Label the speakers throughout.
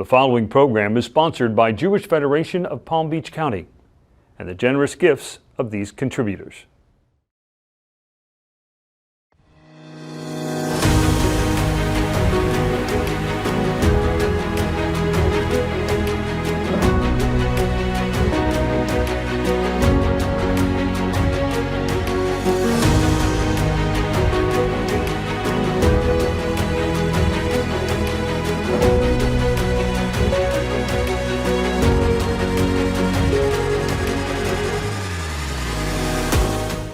Speaker 1: The following program is sponsored by Jewish Federation of Palm Beach County and the generous gifts of these contributors.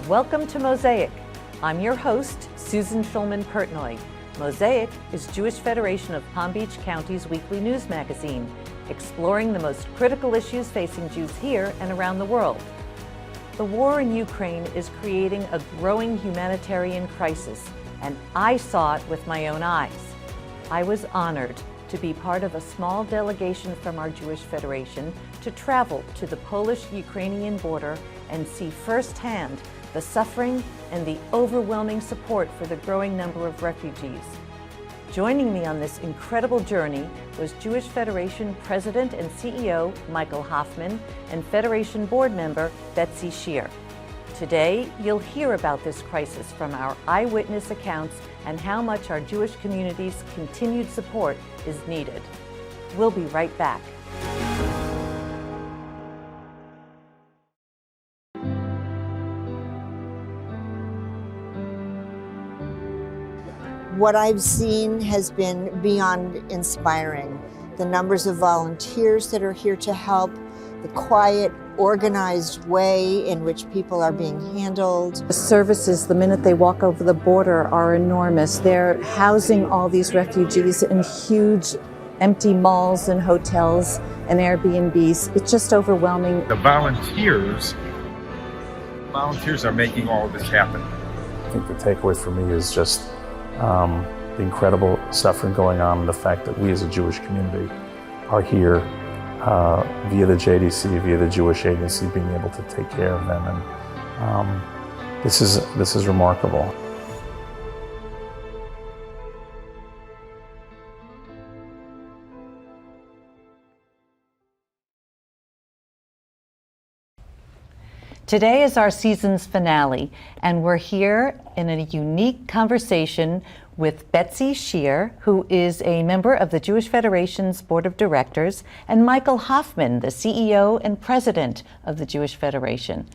Speaker 2: Welcome to Mosaic. I'm your host, Susan Shulman Pertnoy. Mosaic is Jewish Federation of Palm Beach County's weekly news magazine, exploring the most critical issues facing Jews here and around the world. The war in Ukraine is creating a growing humanitarian crisis, and I saw it with my own eyes. I was honored to be part of a small delegation from our Jewish Federation to travel to the Polish-Ukrainian border and see firsthand the suffering and the overwhelming support for the growing number of refugees. Joining me on this incredible journey was Jewish Federation President and CEO Michael Hoffman and Federation Board Member Betsy Sheerr. Today, you'll hear about this crisis from our eyewitness accounts and how much our Jewish community's continued support is needed. We'll be right back.
Speaker 3: What I've seen has been beyond inspiring. The numbers of volunteers that are here to help, the quiet, organized way in which people are being handled.
Speaker 2: The services, the minute they walk over the border, are enormous. They're housing all these refugees in huge empty malls and hotels and Airbnbs. It's just overwhelming.
Speaker 4: The volunteers are making all of this happen.
Speaker 5: I think the takeaway for me is just the incredible suffering going on, and the fact that we as a Jewish community are here via the JDC, via the Jewish Agency, being able to take care of them, and this is remarkable.
Speaker 2: Today is our season's finale, and we're here in a unique conversation with Betsy Sheerr, who is a member of the Jewish Federation's Board of Directors, and Michael Hoffman, the CEO and President of the Jewish Federation.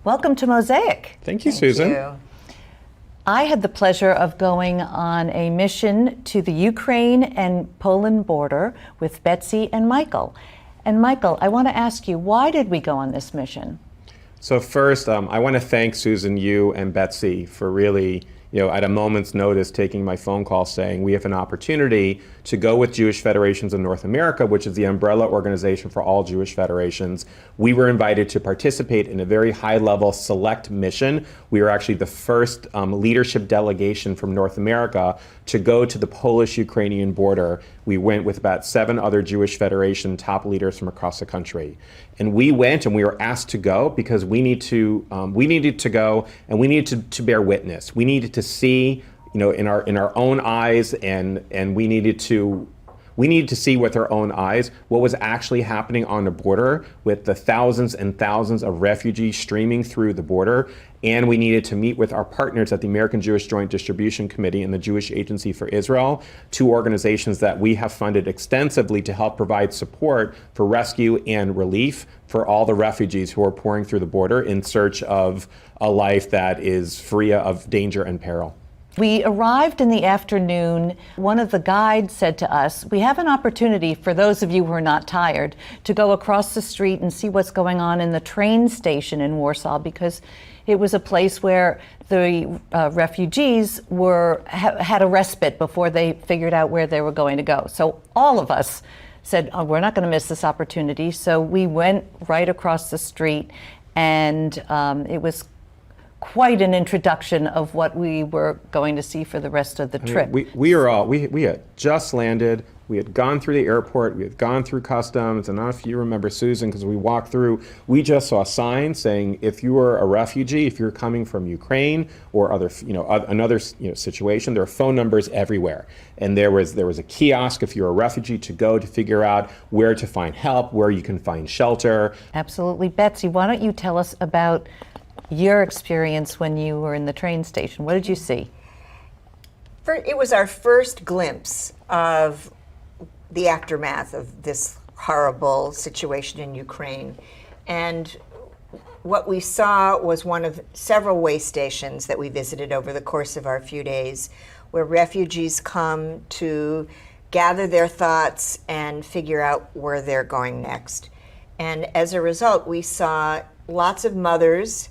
Speaker 2: Welcome to Mosaic.
Speaker 6: Thank you, Susan.
Speaker 3: Thank you.
Speaker 2: I had the pleasure of going on a mission to the Ukraine and Poland border with Betsy and Michael. And Michael, I want to ask you, why did we go on this mission?
Speaker 6: So first, I want to thank Susan, you and Betsy for really, at a moment's notice, taking my phone call saying we have an opportunity to go with Jewish Federations of North America, which is the umbrella organization for all Jewish federations. We were invited to participate in a very high-level select mission. We were actually the first leadership delegation from North America to go to the Polish-Ukrainian border. We went with about 7 other Jewish Federation top leaders from across the country. And we went and we were asked to go because we needed to go and we needed to bear witness. We needed to see, in our own eyes, and we needed to see with our own eyes what was actually happening on the border with the thousands and thousands of refugees streaming through the border. And we needed to meet with our partners at the American Jewish Joint Distribution Committee and the Jewish Agency for Israel, 2 organizations that we have funded extensively to help provide support for rescue and relief for all the refugees who are pouring through the border in search of a life that is free of danger and peril.
Speaker 2: We arrived in the afternoon. One of the guides said to us, we have an opportunity for those of you who are not tired to go across the street and see what's going on in the train station in Warsaw, because it was a place where the refugees had a respite before they figured out where they were going to go. So all of us said, oh, we're not going to miss this opportunity. So we went right across the street, and it was quite an introduction of what we were going to see for the rest of the trip.
Speaker 6: We had just landed. We had gone through the airport. We had gone through customs. And I don't know if you remember, Susan, because we walked through. We just saw signs saying if you were a refugee, if you're coming from Ukraine or other, another situation, there are phone numbers everywhere. And there was a kiosk if you're a refugee to go to figure out where to find help, where you can find shelter.
Speaker 2: Absolutely, Betsy. Why don't you tell us about your experience when you were in the train station? What did you see?
Speaker 3: It was our first glimpse of the aftermath of this horrible situation in Ukraine. And what we saw was one of several way stations that we visited over the course of our few days, where refugees come to gather their thoughts and figure out where they're going next. And as a result, we saw lots of mothers.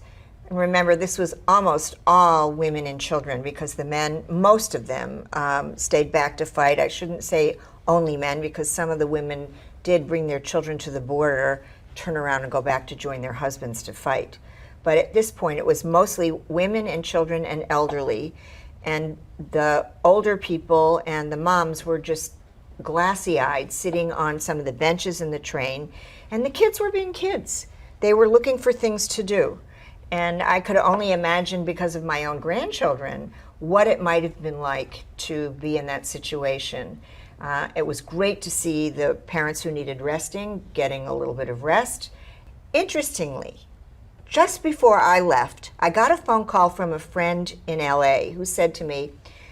Speaker 3: And remember, this was almost all women and children, because the men, most of them, stayed back to fight. I shouldn't say only men, because some of the women did bring their children to the border, turn around and go back to join their husbands to fight. But at this point, it was mostly women and children and elderly. And the older people and the moms were just glassy-eyed, sitting on some of the benches in the train. And the kids were being kids. They were looking for things to do. And I could only imagine, because of my own grandchildren, what it might have been like to be in that situation. It was great to see the parents who needed resting getting a little bit of rest. Interestingly, just before I left, I got a phone call from a friend in LA who said to me,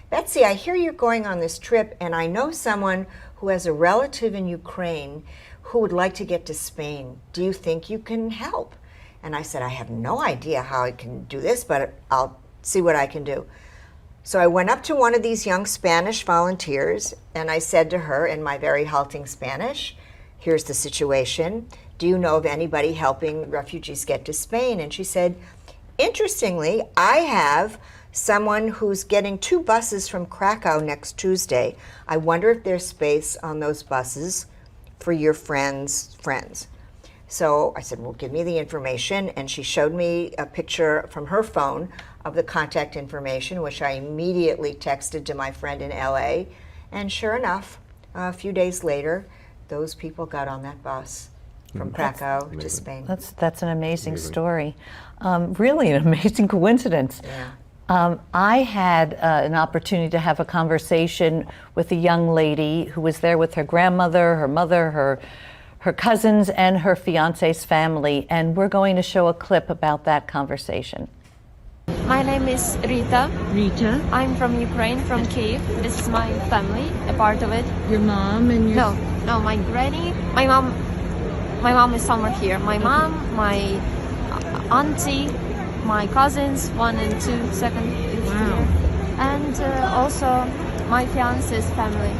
Speaker 3: "Betsy, I hear you're going on this trip, and I know someone who has a relative in Ukraine who would like to get to Spain. Do you think you can help?" And I said, "I have no idea how I can do this, but I'll see what I can do." So I went up to one of these young Spanish volunteers, and I said to her in my very halting Spanish, "Here's the situation. Do you know of anybody helping refugees get to Spain?" And she said, "Interestingly, I have someone who's getting 2 buses from Krakow next Tuesday. I wonder if there's space on those buses for your friends' friends." So I said, "Well, give me the information." And she showed me a picture from her phone of the contact information, which I immediately texted to my friend in LA. And sure enough, a few days later, those people got on that bus from Krakow to Spain.
Speaker 2: That's an amazing story. Really an amazing coincidence.
Speaker 3: Yeah.
Speaker 2: I had an opportunity to have a conversation with a young lady who was there with her grandmother, her mother, her cousins, and her fiance's family, and we're going to show a clip about that conversation.
Speaker 7: My name is Rita.
Speaker 8: Rita?
Speaker 7: I'm from Ukraine, from Kyiv. This is my family, a part of it.
Speaker 8: Your mom and your...
Speaker 7: No, my granny. My mom is somewhere here. My mom, my auntie, my cousins, 1 and 2, second.
Speaker 8: Wow.
Speaker 7: And also my fiance's family.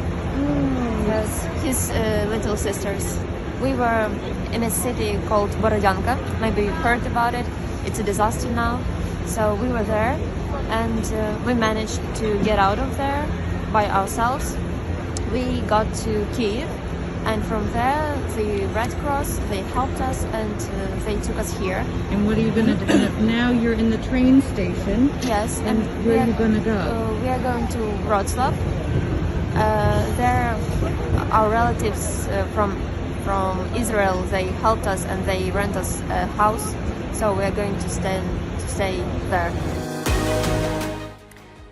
Speaker 7: Yes, his little sisters. We were in a city called Borodyanka. Maybe you've heard about it. It's a disaster now. So we were there, and we managed to get out of there by ourselves. We got to Kyiv, and from there the Red Cross, they helped us, and they took us here.
Speaker 8: And what are you going to do? Now you're in the train station.
Speaker 7: Yes.
Speaker 8: And where are you going to go?
Speaker 7: We are going to Wrocław. There, our relatives from Israel, they helped us and they rent us a house. So we are going to stay there.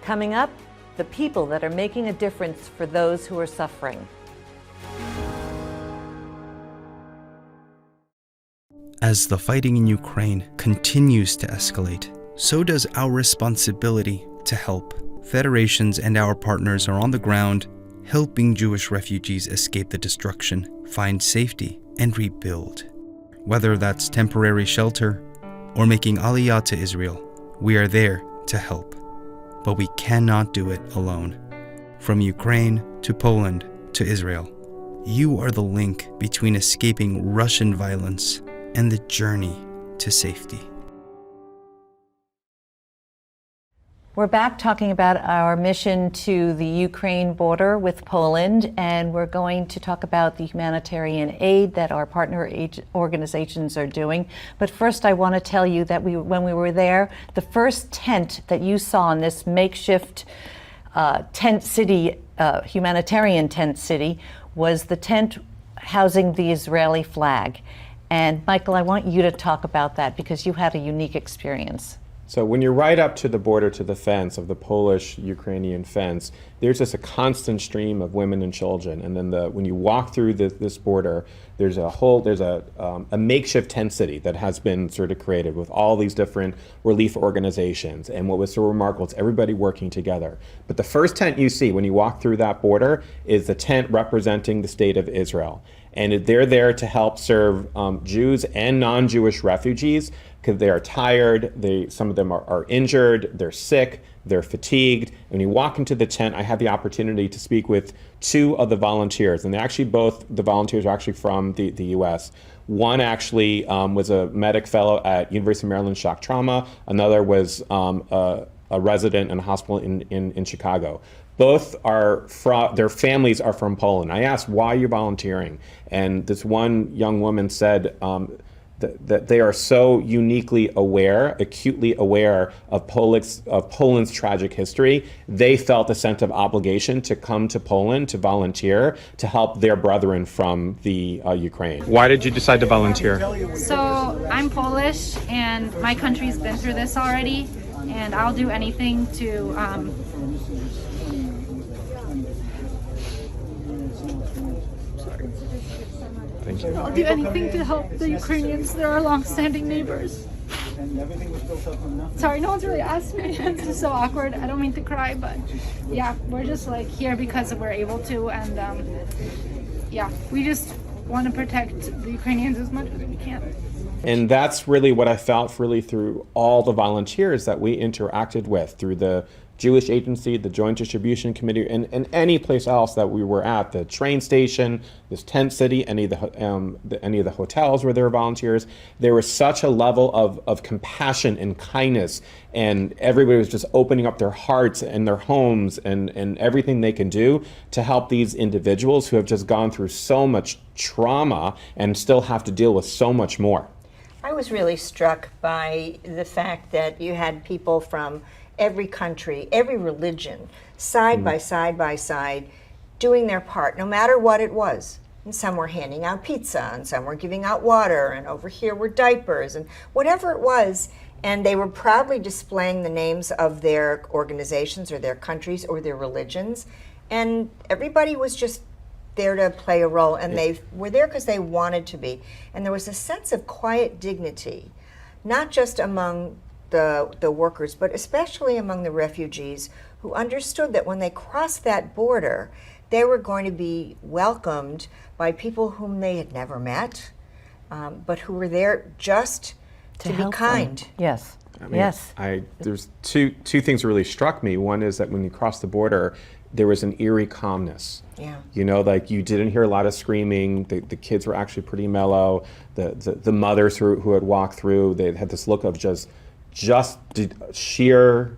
Speaker 2: Coming up, the people that are making a difference for those who are suffering.
Speaker 9: As the fighting in Ukraine continues to escalate, so does our responsibility to help. Federations and our partners are on the ground, helping Jewish refugees escape the destruction, find safety, and rebuild. Whether that's temporary shelter or making Aliyah to Israel, we are there to help. But we cannot do it alone. From Ukraine to Poland to Israel, you are the link between escaping Russian violence and the journey to safety.
Speaker 2: We're back talking about our mission to the Ukraine border with Poland, and we're going to talk about the humanitarian aid that our partner organizations are doing. But first, I want to tell you that when we were there, the first tent that you saw in this makeshift tent city, humanitarian tent city, was the tent housing the Israeli flag. And Michael, I want you to talk about that because you had a unique experience.
Speaker 6: So when you're right up to the border, to the fence of the Polish-Ukrainian fence, there's just a constant stream of women and children. And then when you walk through this border, there's a makeshift tent city that has been sort of created with all these different relief organizations. And what was so remarkable is everybody working together. But the first tent you see when you walk through that border is the tent representing the state of Israel. And they're there to help serve Jews and non-Jewish refugees because they are tired, some of them are injured, they're sick, they're fatigued. When you walk into the tent, I had the opportunity to speak with two of the volunteers, and both the volunteers are actually from the US. One actually was a medic fellow at University of Maryland Shock Trauma. Another was a resident in a hospital in Chicago. Both their families are from Poland. I asked, why are you volunteering? And this one young woman said that they are so uniquely aware, acutely aware of Poland's tragic history. They felt a sense of obligation to come to Poland to volunteer to help their brethren from the Ukraine. Why did you decide to volunteer?
Speaker 10: So I'm Polish and my country's been through this already, and I'll do anything to
Speaker 6: Thank you.
Speaker 10: I'll do anything to help the Ukrainians. They're our long-standing neighbors. Sorry, no one's really asked me. It's just so awkward. I don't mean to cry, but yeah, we're just like here because we're able to, and yeah, we just want to protect the Ukrainians as much as we can.
Speaker 6: And that's really what I felt really through all the volunteers that we interacted with, through the Jewish Agency, the Joint Distribution Committee, and any place else that we were at, the train station, this tent city, any of the hotels where there were volunteers. There was such a level of compassion and kindness, and everybody was just opening up their hearts and their homes and everything they can do to help these individuals who have just gone through so much trauma and still have to deal with so much more.
Speaker 3: I was really struck by the fact that you had people from every country, every religion, side by side, doing their part, no matter what it was. And some were handing out pizza, and some were giving out water, and over here were diapers, and whatever it was. And they were proudly displaying the names of their organizations or their countries or their religions. And everybody was just there to play a role, and they were there because they wanted to be. And there was a sense of quiet dignity, not just among the workers, but especially among the refugees who understood that when they crossed that border, they were going to be welcomed by people whom they had never met, but who were there just to be kind.
Speaker 2: Them. Yes.
Speaker 6: I mean,
Speaker 2: yes.
Speaker 6: There's two things that really struck me. One is that when you cross the border, there was an eerie calmness.
Speaker 3: Yeah.
Speaker 6: You know, like you didn't hear a lot of screaming. The kids were actually pretty mellow. The mothers who had walked through, they had this look of just sheer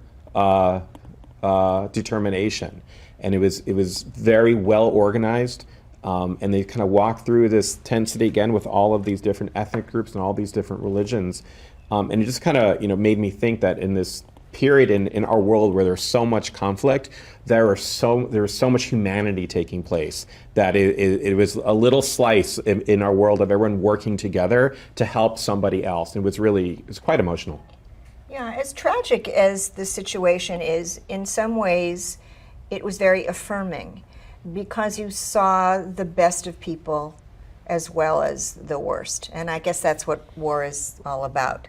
Speaker 6: determination, and it was very well organized. And they kind of walked through this tent city again with all of these different ethnic groups and all these different religions, and it just kind of made me think that in this period in our world where there's so much conflict, there was so much humanity taking place that it was a little slice in our world of everyone working together to help somebody else. And it was quite emotional.
Speaker 3: Yeah, as tragic as the situation is, in some ways, it was very affirming because you saw the best of people as well as the worst. And I guess that's what war is all about.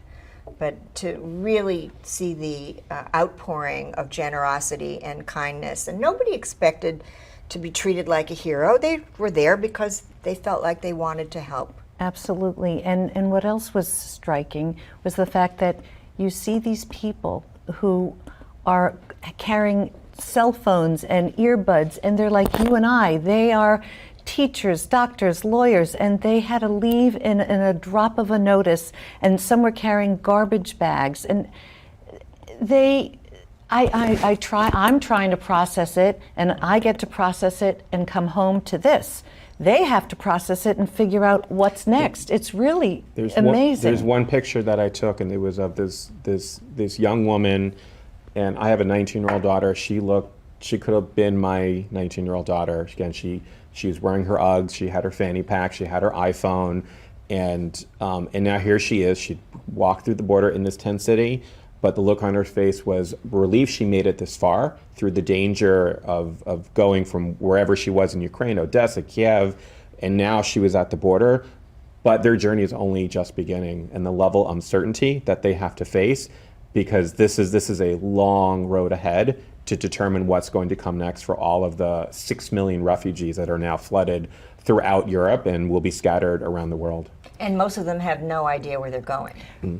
Speaker 3: But to really see the outpouring of generosity and kindness, and nobody expected to be treated like a hero. They were there because they felt like they wanted to help.
Speaker 2: Absolutely. And what else was striking was the fact that you see these people who are carrying cell phones and earbuds, and they're like you and I. They are teachers, doctors, lawyers, and they had to leave in a drop of a notice, and some were carrying garbage bags. And I'm trying to process it, and I get to process it and come home to this. They have to process it and figure out what's next. It's really amazing.
Speaker 6: There's one picture that I took, and it was of this young woman, and I have a 19-year-old daughter. She could have been my 19-year-old daughter. Again, she was wearing her Uggs, she had her fanny pack, she had her iPhone, and now here she is. She walked through the border in this tent city, but the look on her face was relief she made it this far through the danger of going from wherever she was in Ukraine, Odessa, Kiev, and now she was at the border. But their journey is only just beginning, and the level of uncertainty that they have to face, because this is a long road ahead to determine what's going to come next for all of the 6 million refugees that are now flooded throughout Europe and will be scattered around the world.
Speaker 3: And most of them have no idea where they're going.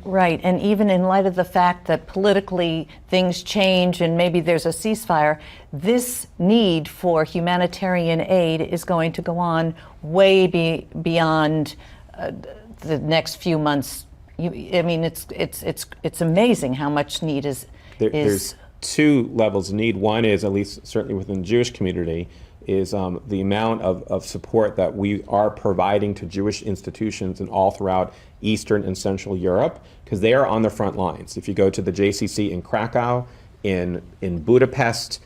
Speaker 2: Right, and even in light of the fact that politically things change and maybe there's a ceasefire, this need for humanitarian aid is going to go on way beyond the next few months. I mean, it's amazing how much need is.
Speaker 6: There's two levels of need. One is, at least certainly within the Jewish community, is the amount of support that we are providing to Jewish institutions and all throughout Eastern and Central Europe, because they are on the front lines. If you go to the JCC in Krakow, in Budapest,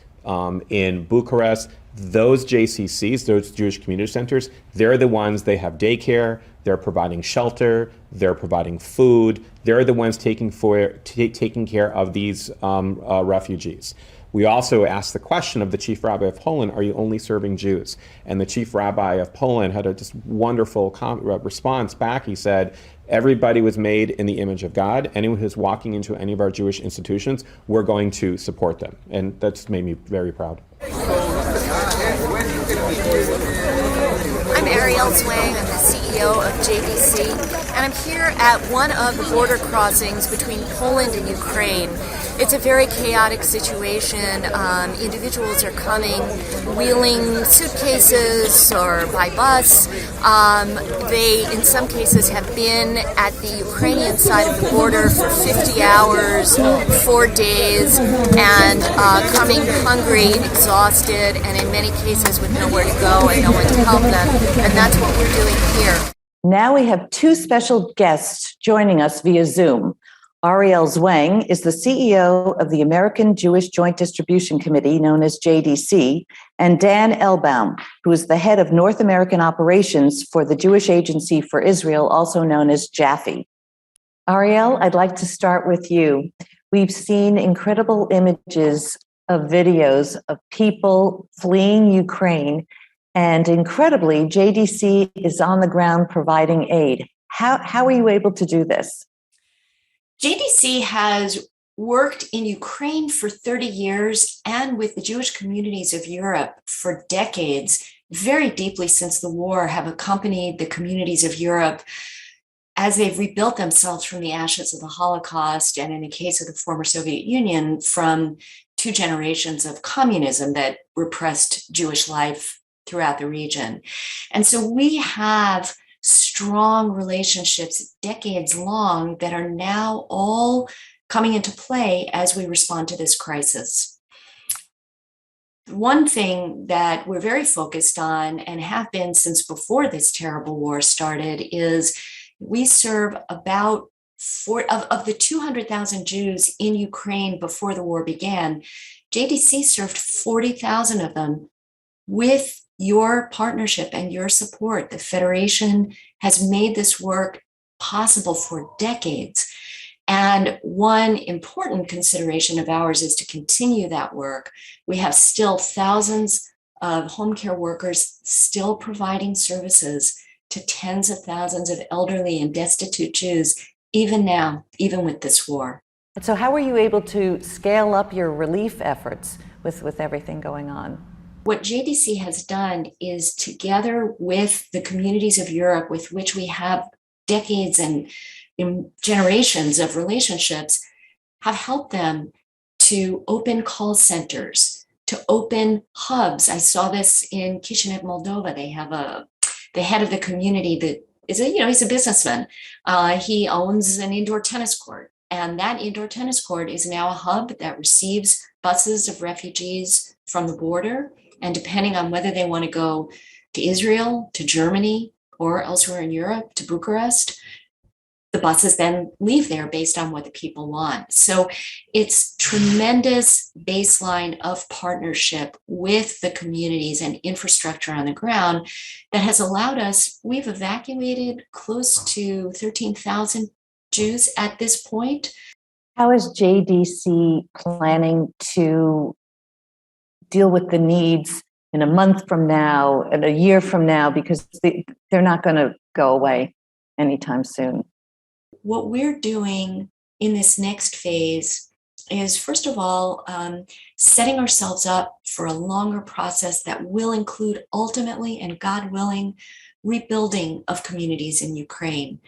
Speaker 6: in Bucharest, those JCCs, those Jewish community centers, they're the ones, they have daycare, they're providing shelter, they're providing food, they're the ones taking care of these refugees. We also asked the question of the chief rabbi of Poland, are you only serving Jews? And the chief rabbi of Poland had a just wonderful response back. He said, everybody was made in the image of God. Anyone who's walking into any of our Jewish institutions, we're going to support them. And that just made me very proud.
Speaker 11: I'm Ariel Zwang, I'm the CEO of JDC, and I'm here at one of the border crossings between Poland and Ukraine. It's a very chaotic situation. Individuals are coming, wheeling suitcases or by bus. They, in some cases, have been at the Ukrainian side of the border for 50 hours, 4 days, and coming hungry, exhausted, and in many cases with nowhere to go and no one to help them. And that's what we're doing here.
Speaker 2: Now we have two special guests joining us via Zoom. Ariel Zwang is the CEO of the American Jewish Joint Distribution Committee, known as JDC, and Dan Elbaum, who is the head of North American operations for the Jewish Agency for Israel, also known as JAFE. Ariel, I'd like to start with you. We've seen incredible images of videos of people fleeing Ukraine, and incredibly, JDC is on the ground providing aid. How are you able to do this?
Speaker 12: JDC has worked in Ukraine for 30 years and with the Jewish communities of Europe for decades, very deeply since the war, have accompanied the communities of Europe as they've rebuilt themselves from the ashes of the Holocaust, and in the case of the former Soviet Union, from 2 generations of communism that repressed Jewish life throughout the region. And so we have strong relationships, decades long, that are now all coming into play as we respond to this crisis. One thing that we're very focused on, and have been since before this terrible war started, is we serve about of the 200,000 Jews in Ukraine before the war began. JDC served 40,000 of them with your partnership and your support. The Federation has made this work possible for decades. And one important consideration of ours is to continue that work. We have still thousands of home care workers still providing services to tens of thousands of elderly and destitute Jews, even now, even with this war.
Speaker 2: So how were you able to scale up your relief efforts with everything going on?
Speaker 12: What JDC has done is, together with the communities of Europe with which we have decades and generations of relationships, have helped them to open call centers, to open hubs. I saw this in Kishinev, Moldova. They have the head of the community that is he's a businessman. He owns an indoor tennis court. And that indoor tennis court is now a hub that receives buses of refugees from the border. And depending on whether they want to go to Israel, to Germany, or elsewhere in Europe, to Bucharest, the buses then leave there based on what the people want. So it's tremendous baseline of partnership with the communities and infrastructure on the ground that has allowed us, we've evacuated close to 13,000 Jews at this point.
Speaker 2: How is JDC planning to deal with the needs in a month from now and a year from now, because they're not going to go away anytime soon?
Speaker 12: What we're doing in this next phase is, first of all, setting ourselves up for a longer process that will include ultimately, and God willing, rebuilding of communities in Ukraine,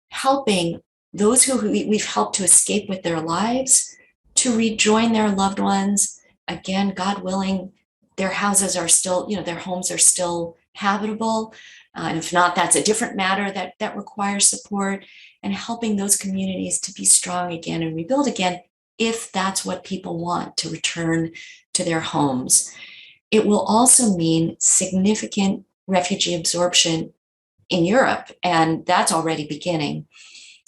Speaker 12: helping those who we've helped to escape with their lives to rejoin their loved ones. Again, God willing, their houses are still, their homes are still habitable. And if not, that's a different matter that requires support, and helping those communities to be strong again and rebuild again, if that's what people want, to return to their homes. It will also mean significant refugee absorption in Europe, and that's already beginning.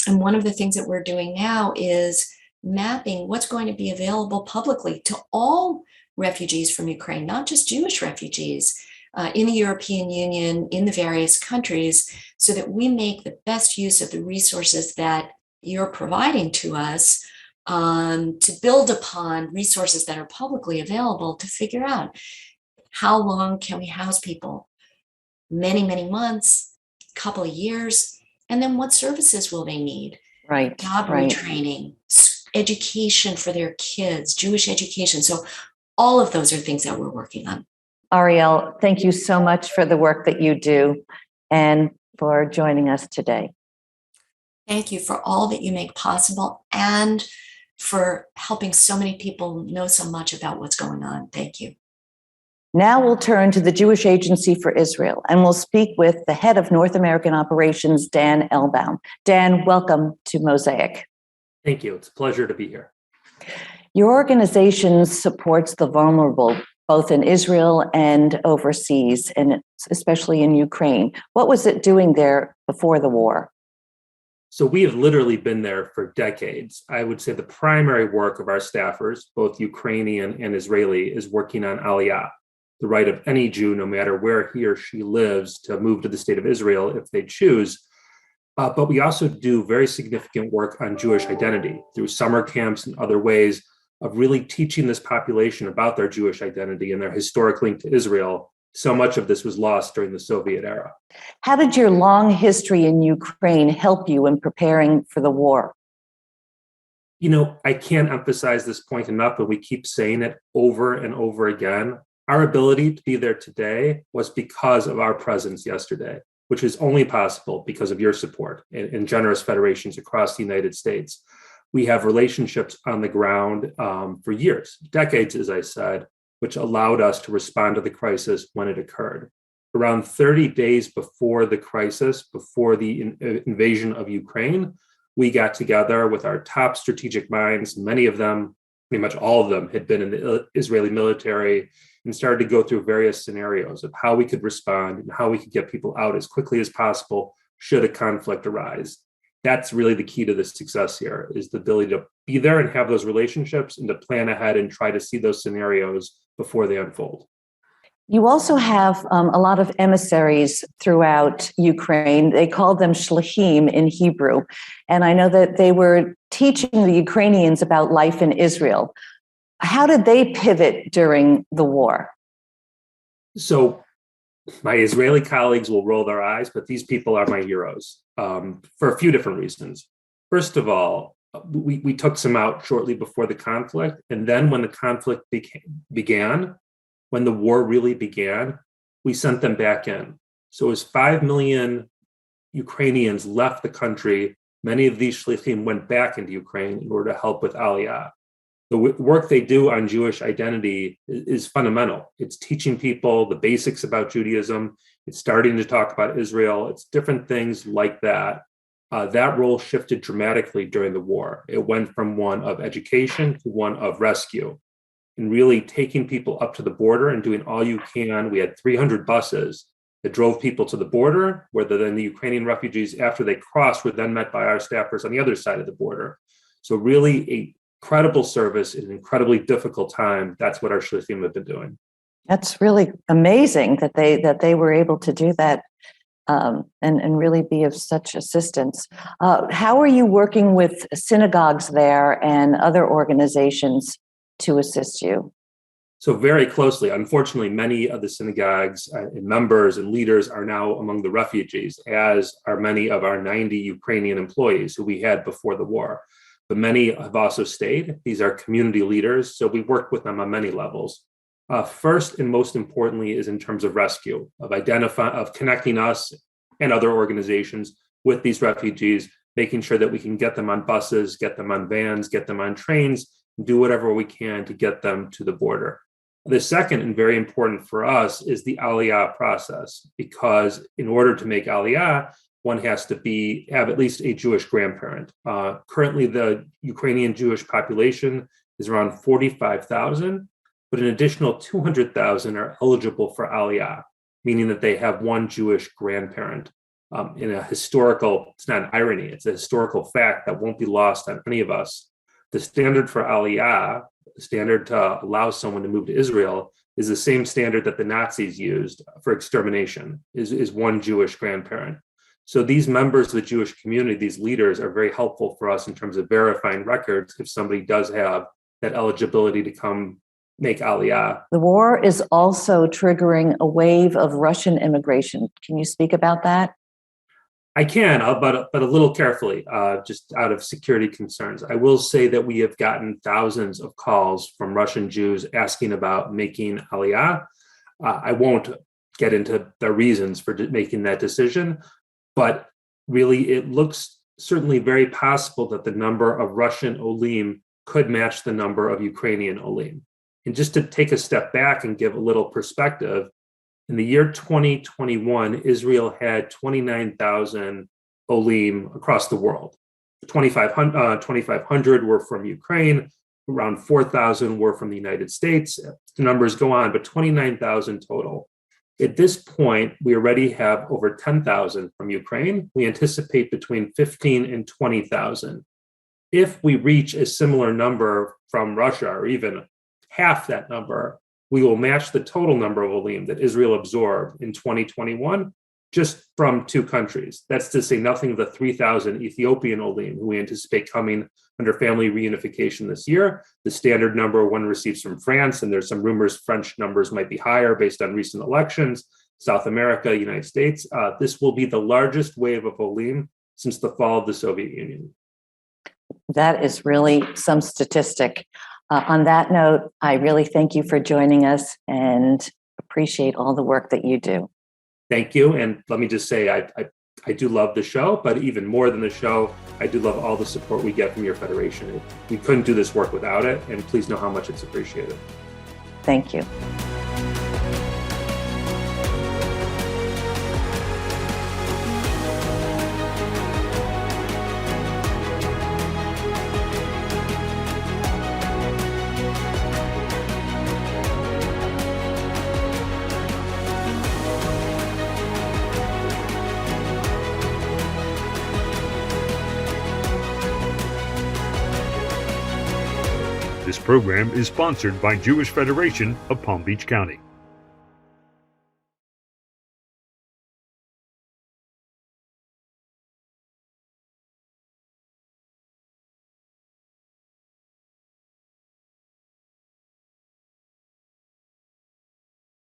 Speaker 12: And one of the things that we're doing now is mapping what's going to be available publicly to all refugees from Ukraine, not just Jewish refugees, in the European Union, in the various countries, so that we make the best use of the resources that you're providing to us, to build upon resources that are publicly available, to figure out how long can we house people? Many, many months, couple of years, and then what services will they need?
Speaker 2: Right.
Speaker 12: Job retraining, education for their kids, Jewish education. So all of those are things that we're working on.
Speaker 2: Ariel, thank you so much for the work that you do and for joining us today.
Speaker 12: Thank you for all that you make possible and for helping so many people know so much about what's going on. Thank you.
Speaker 2: Now we'll turn to the Jewish Agency for Israel, and we'll speak with the head of North American Operations, Dan Elbaum. Dan, welcome to Mosaic.
Speaker 13: Thank you. It's a pleasure to be here.
Speaker 2: Your organization supports the vulnerable, both in Israel and overseas, and especially in Ukraine. What was it doing there before the war?
Speaker 13: So we have literally been there for decades. I would say the primary work of our staffers, both Ukrainian and Israeli, is working on Aliyah, the right of any Jew, no matter where he or she lives, to move to the state of Israel if they choose. But we also do very significant work on Jewish identity through summer camps and other ways of really teaching this population about their Jewish identity and their historic link to Israel. So much of this was lost during the Soviet era.
Speaker 2: How did your long history in Ukraine help you in preparing for the war?
Speaker 13: I can't emphasize this point enough, but we keep saying it over and over again. Our ability to be there today was because of our presence yesterday, which is only possible because of your support and generous federations across the United States. We have relationships on the ground for years, decades, as I said, which allowed us to respond to the crisis when it occurred. Around 30 days before the crisis, before the invasion of Ukraine, we got together with our top strategic minds. Many of them, pretty much all of them, had been in the Israeli military, and started to go through various scenarios of how we could respond and how we could get people out as quickly as possible should a conflict arise. That's really the key to the success here, is the ability to be there and have those relationships and to plan ahead and try to see those scenarios before they unfold.
Speaker 2: You also have a lot of emissaries throughout Ukraine. They called them shlichim in Hebrew. And I know that they were teaching the Ukrainians about life in Israel. How did they pivot during the war?
Speaker 13: So my Israeli colleagues will roll their eyes, but these people are my heroes for a few different reasons. First of all, we took some out shortly before the conflict. And then when the conflict began, when the war really began, we sent them back in. So as 5 million Ukrainians left the country, many of these shlichim went back into Ukraine in order to help with Aliyah. The work they do on Jewish identity is fundamental. It's teaching people the basics about Judaism. It's starting to talk about Israel. It's different things like that. That role shifted dramatically during the war. It went from one of education to one of rescue, and really taking people up to the border and doing all you can. We had 300 buses that drove people to the border, where then the Ukrainian refugees, after they crossed, were then met by our staffers on the other side of the border. So really a incredible service in an incredibly difficult time. That's what our Shlichim have been doing.
Speaker 2: That's really amazing that they were able to do that and really be of such assistance. How are you working with synagogues there and other organizations to assist you?
Speaker 13: So very closely. Unfortunately, many of the synagogues and members and leaders are now among the refugees, as are many of our 90 Ukrainian employees who we had before the war. But many have also stayed. These are community leaders, so we work with them on many levels. First and most importantly is in terms of rescue, of connecting us and other organizations with these refugees, making sure that we can get them on buses, get them on vans, get them on trains, do whatever we can to get them to the border. The second, and very important for us, is the Aliyah process, because in order to make Aliyah, one has to have at least a Jewish grandparent. Currently, the Ukrainian Jewish population is around 45,000, but an additional 200,000 are eligible for Aliyah, meaning that they have one Jewish grandparent. In a historical, it's not an irony, it's a historical fact that won't be lost on any of us. The standard for Aliyah, the standard to allow someone to move to Israel, is the same standard that the Nazis used for extermination, is one Jewish grandparent. So these members of the Jewish community, these leaders, are very helpful for us in terms of verifying records if somebody does have that eligibility to come make Aliyah.
Speaker 2: The war is also triggering a wave of Russian immigration. Can you speak about that?
Speaker 13: I can, but a little carefully, just out of security concerns. I will say that we have gotten thousands of calls from Russian Jews asking about making Aliyah. I won't get into the reasons for making that decision, but really it looks certainly very possible that the number of Russian Olim could match the number of Ukrainian Olim. And just to take a step back and give a little perspective, in the year 2021, Israel had 29,000 Olim across the world. 2,500 were from Ukraine, around 4,000 were from the United States. The numbers go on, but 29,000 total. At this point, we already have over 10,000 from Ukraine. We anticipate between 15 and 20,000. If we reach a similar number from Russia, or even half that number, we will match the total number of Olim that Israel absorbed in 2021 just from two countries. That's to say nothing of the 3,000 Ethiopian Olim who we anticipate coming under family reunification this year. The standard number one receives from France, and there's some rumors French numbers might be higher based on recent elections. South America, United States. This will be the largest wave of Olim since the fall of the Soviet Union.
Speaker 2: That is really some statistic. On that note, I really thank you for joining us and appreciate all the work that you do.
Speaker 13: Thank you. And let me just say, I do love the show, but even more than the show, I do love all the support we get from your federation. We couldn't do this work without it, and please know how much it's appreciated.
Speaker 2: Thank you.
Speaker 1: This program is sponsored by Jewish Federation of Palm Beach County.